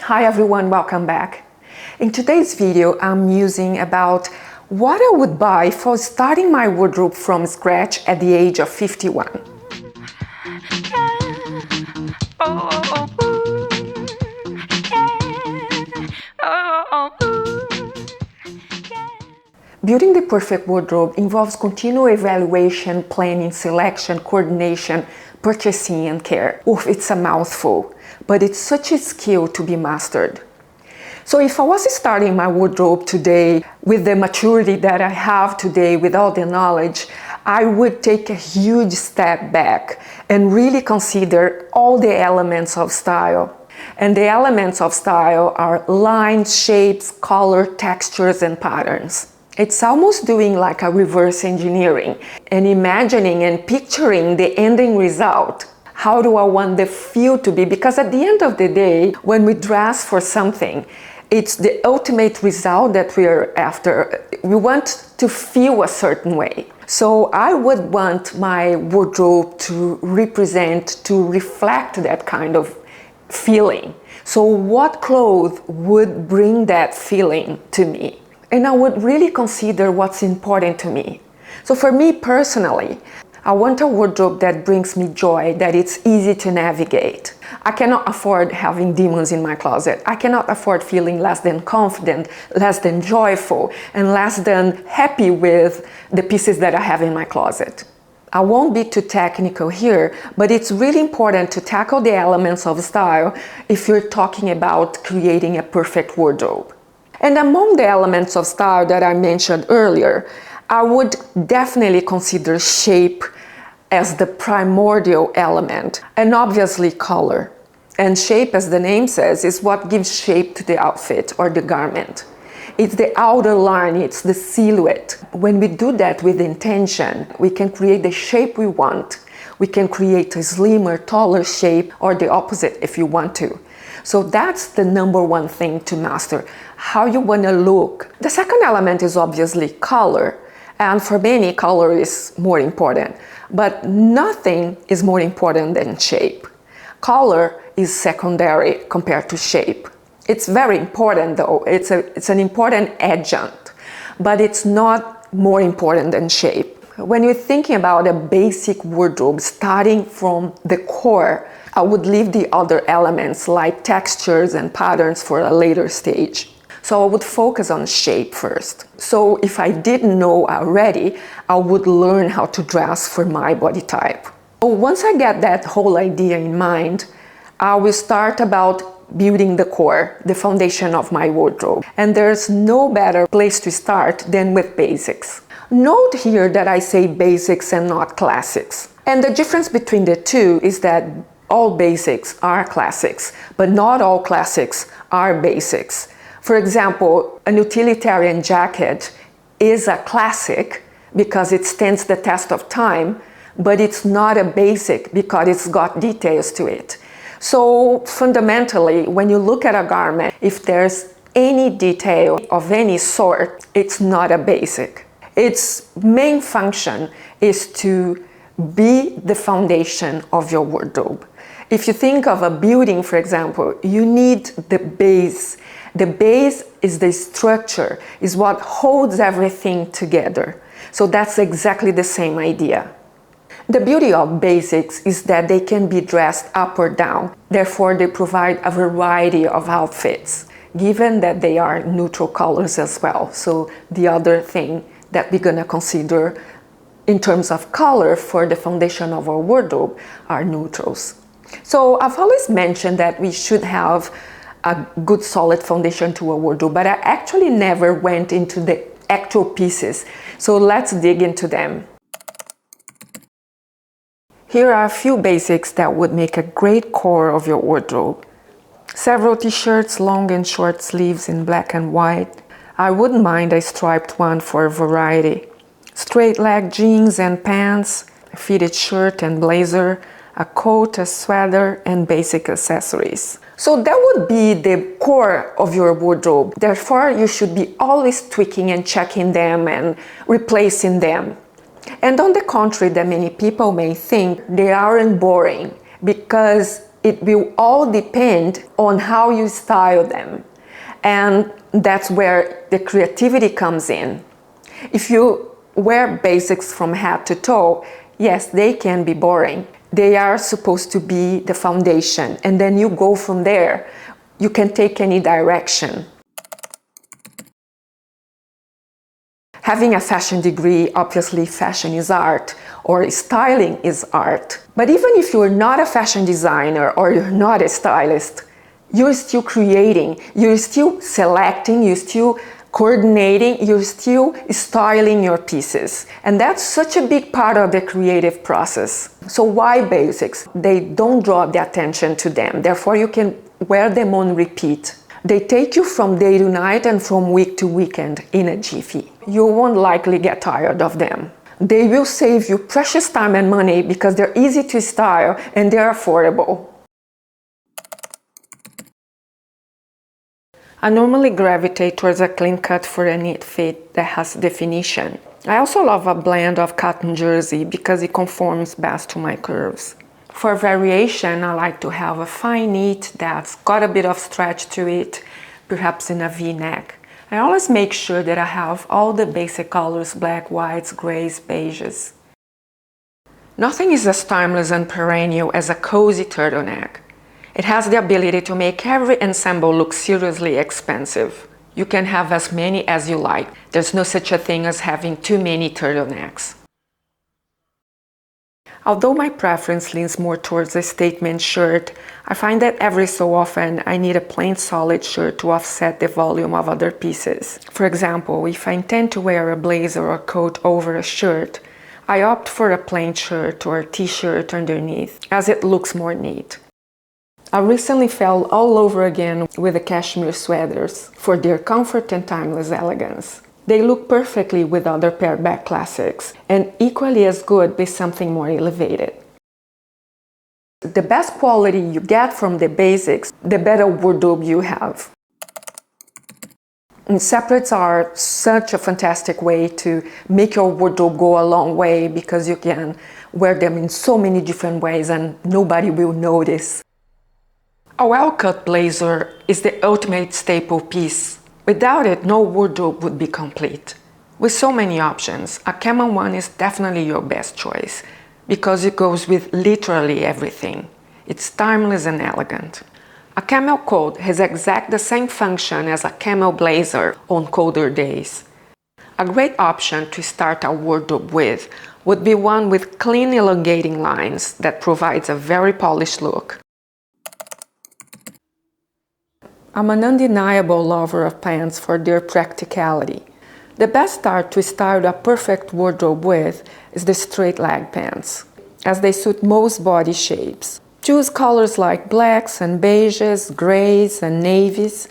Hi everyone, welcome back. In today's video, I'm musing about what I would buy for starting my wardrobe from scratch at the age of 51. Building the perfect wardrobe involves continual evaluation, planning, selection, coordination, purchasing, and care. Oof, it's a mouthful, but it's such a skill to be mastered. So if I was starting my wardrobe today with the maturity that I have today, with all the knowledge, I would take a huge step back and really consider all the elements of style. And the elements of style are lines, shapes, color, textures, and patterns. It's almost doing like a reverse engineering and imagining and picturing the ending result. How do I want the feel to be? Because at the end of the day, when we dress for something, it's the ultimate result that we're after. We want to feel a certain way. So I would want my wardrobe to represent, to reflect that kind of feeling. So what clothes would bring that feeling to me? And I would really consider what's important to me. So for me personally, I want a wardrobe that brings me joy, that it's easy to navigate. I cannot afford having demons in my closet. I cannot afford feeling less than confident, less than joyful, and less than happy with the pieces that I have in my closet. I won't be too technical here, but it's really important to tackle the elements of style if you're talking about creating a perfect wardrobe. And among the elements of style that I mentioned earlier, I would definitely consider shape as the primordial element, and obviously color. And shape, as the name says, is what gives shape to the outfit or the garment. It's the outer line, it's the silhouette. When we do that with intention, we can create the shape we want. We can create a slimmer, taller shape, or the opposite if you want to. So that's the number one thing to master, how you want to look. The second element is obviously color. And for many, color is more important. But nothing is more important than shape. Color is secondary compared to shape. It's very important though. It's an important adjunct, but it's not more important than shape. When you're thinking about a basic wardrobe, starting from the core, I would leave the other elements like textures and patterns for a later stage. So I would focus on shape first. So if I didn't know already, I would learn how to dress for my body type. So once I get that whole idea in mind, I will start about building the core, the foundation of my wardrobe. And there's no better place to start than with basics. Note here that I say basics and not classics. And the difference between the two is that all basics are classics, but not all classics are basics. For example, an utilitarian jacket is a classic because it stands the test of time, but it's not a basic because it's got details to it. So fundamentally, when you look at a garment, if there's any detail of any sort, it's not a basic. Its main function is to be the foundation of your wardrobe. If you think of a building, for example, you need the base. The base is the structure, is what holds everything together. So that's exactly the same idea. The beauty of basics is that they can be dressed up or down. Therefore, they provide a variety of outfits, given that they are neutral colors as well. So the other thing that we're gonna consider in terms of color for the foundation of our wardrobe are neutrals. So I've always mentioned that we should have a good solid foundation to a wardrobe, but I actually never went into the actual pieces. So let's dig into them. Here are a few basics that would make a great core of your wardrobe. Several t-shirts, long and short sleeves in black and white. I wouldn't mind a striped one for variety. Straight leg jeans and pants, a fitted shirt and blazer, a coat, a sweater, and basic accessories. So that would be the core of your wardrobe. Therefore, you should be always tweaking and checking them and replacing them. And on the contrary, that many people may think they aren't boring because It will all depend on how you style them. And that's where the creativity comes in. If you wear basics from head to toe, yes, they can be boring. They are supposed to be the foundation, and then you go from there. You can take any direction. Having a fashion degree, obviously fashion is art, or styling is art. But even if you're not a fashion designer or you're not a stylist, you're still creating, you're still selecting, you're still coordinating, you're still styling your pieces. And that's such a big part of the creative process. So why basics? They don't draw the attention to them, therefore you can wear them on repeat. They take you from day to night and from week to weekend in a jiffy. You won't likely get tired of them. They will save you precious time and money because they're easy to style and they're affordable. I normally gravitate towards a clean cut for a neat fit that has definition. I also love a blend of cotton jersey because it conforms best to my curves. For variation, I like to have a fine knit that's got a bit of stretch to it, perhaps in a V-neck. I always make sure that I have all the basic colors: black, whites, grays, beiges. Nothing is as timeless and perennial as a cozy turtleneck. It has the ability to make every ensemble look seriously expensive. You can have as many as you like. There's no such a thing as having too many turtlenecks. Although my preference leans more towards a statement shirt, I find that every so often I need a plain solid shirt to offset the volume of other pieces. For example, if I intend to wear a blazer or coat over a shirt, I opt for a plain shirt or a t-shirt underneath, as it looks more neat. I recently fell all over again with the cashmere sweaters for their comfort and timeless elegance. They look perfectly with other pared-back classics, and equally as good with something more elevated. The best quality you get from the basics, the better wardrobe you have. And separates are such a fantastic way to make your wardrobe go a long way because you can wear them in so many different ways and nobody will notice. A well-cut blazer is the ultimate staple piece. Without it, no wardrobe would be complete. With so many options, a camel one is definitely your best choice because it goes with literally everything. It's timeless and elegant. A camel coat has exactly the same function as a camel blazer on colder days. A great option to start a wardrobe with would be one with clean elongating lines that provides a very polished look. I'm an undeniable lover of pants for their practicality. The best start to style a perfect wardrobe with is the straight leg pants, as they suit most body shapes. Choose colors like blacks and beiges, grays and navies,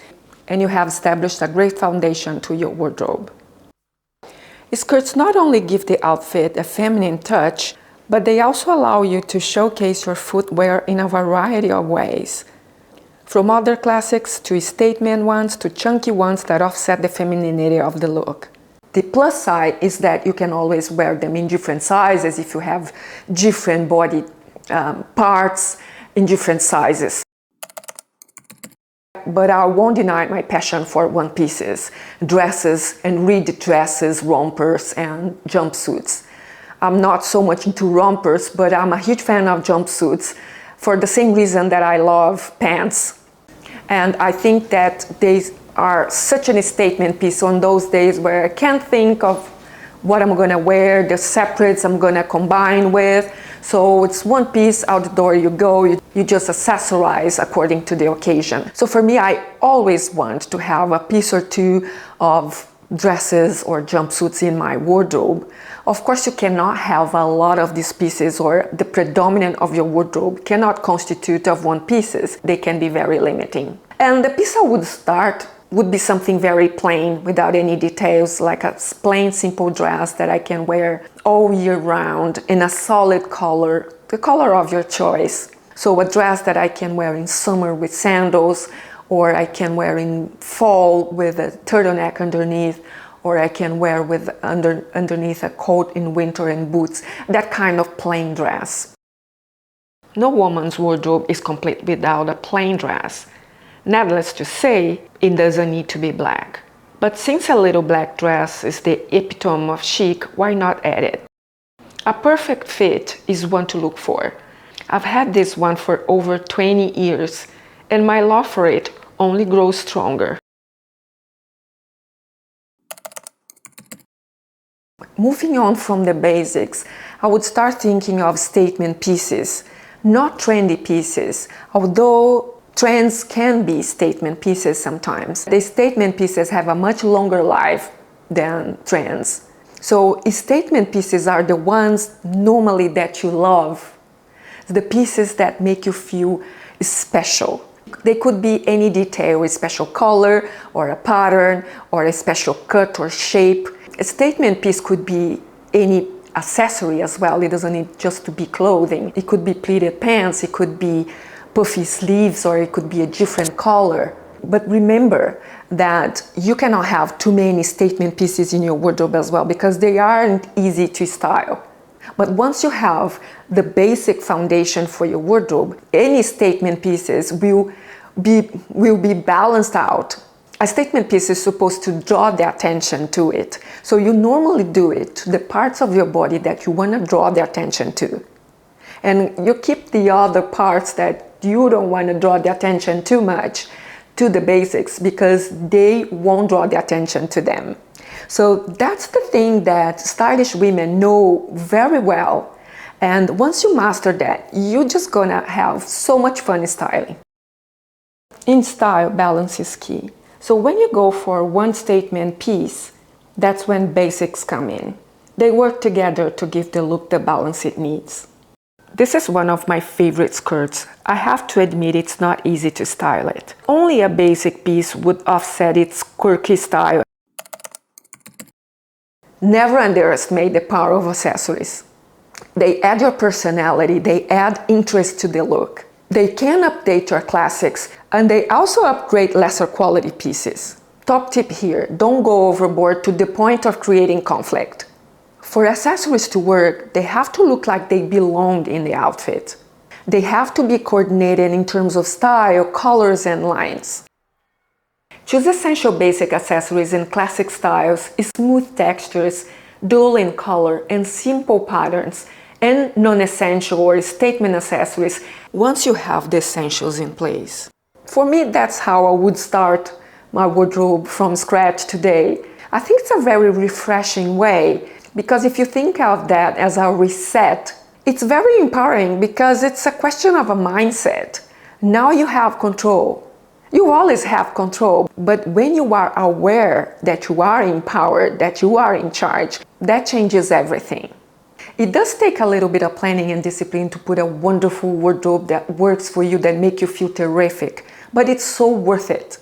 and you have established a great foundation to your wardrobe. Skirts not only give the outfit a feminine touch, but they also allow you to showcase your footwear in a variety of ways. From other classics to statement ones to chunky ones that offset the femininity of the look. The plus side is that you can always wear them in different sizes if you have different body parts in different sizes. But I won't deny my passion for one pieces, dresses and reed dresses, rompers and jumpsuits. I'm not so much into rompers, but I'm a huge fan of jumpsuits for the same reason that I love pants. And I think that they are such a statement piece on those days where I can't think of what I'm gonna wear, the separates I'm gonna combine with. So it's one piece, out the door you go, you just accessorize according to the occasion. So for me, I always want to have a piece or two of dresses or jumpsuits in my wardrobe. Of course, you cannot have a lot of these pieces, or the predominant of your wardrobe cannot constitute of one pieces. They can be very limiting. And the piece I would start would be something very plain without any details, like a plain simple dress that I can wear all year round in a solid color, the color of your choice. So a dress that I can wear in summer with sandals, or I can wear in fall with a turtleneck underneath, or I can wear with underneath a coat in winter and boots, that kind of plain dress. No woman's wardrobe is complete without a plain dress. Needless to say, it doesn't need to be black. But since a little black dress is the epitome of chic, why not add it? A perfect fit is one to look for. I've had this one for over 20 years, and my love for it only grows stronger. Moving on from the basics, I would start thinking of statement pieces, not trendy pieces, although trends can be statement pieces sometimes. The statement pieces have a much longer life than trends. So statement pieces are the ones normally that you love, the pieces that make you feel special. They could be any detail, a special color or a pattern or a special cut or shape. A statement piece could be any accessory as well. It doesn't need just to be clothing. It could be pleated pants, it could be puffy sleeves, or it could be a different color. But remember that you cannot have too many statement pieces in your wardrobe as well, because they aren't easy to style. But once you have the basic foundation for your wardrobe, any statement pieces will be balanced out. A statement piece is supposed to draw the attention to it. So you normally do it to the parts of your body that you want to draw the attention to. And you keep the other parts that you don't want to draw the attention too much to the basics, because they won't draw the attention to them. So that's the thing that stylish women know very well. And once you master that, you're just gonna have so much fun styling. In style, balance is key. So when you go for one statement piece, that's when basics come in. They work together to give the look the balance it needs. This is one of my favorite skirts. I have to admit it's not easy to style it. Only a basic piece would offset its quirky style. Never underestimate the power of accessories. They add your personality, they add interest to the look. They can update your classics, and they also upgrade lesser quality pieces. Top tip here, don't go overboard to the point of creating conflict. For accessories to work, they have to look like they belong in the outfit. They have to be coordinated in terms of style, colors, and lines. Choose essential basic accessories in classic styles, smooth textures, dull in color, and simple patterns, and non-essential or statement accessories once you have the essentials in place. For me, that's how I would start my wardrobe from scratch today. I think it's a very refreshing way, because if you think of that as a reset, it's very empowering, because it's a question of a mindset. Now you have control. You always have control, but when you are aware that you are empowered, that you are in charge, that changes everything. It does take a little bit of planning and discipline to put a wonderful wardrobe that works for you, that make you feel terrific, but it's so worth it.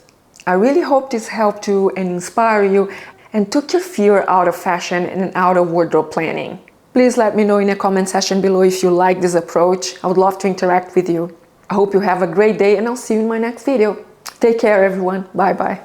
I really hope this helped you and inspire you and took your fear out of fashion and out of wardrobe planning. Please let me know in the comment section below if you like this approach. I would love to interact with you. I hope you have a great day, and I'll see you in my next video. Take care, everyone. Bye bye.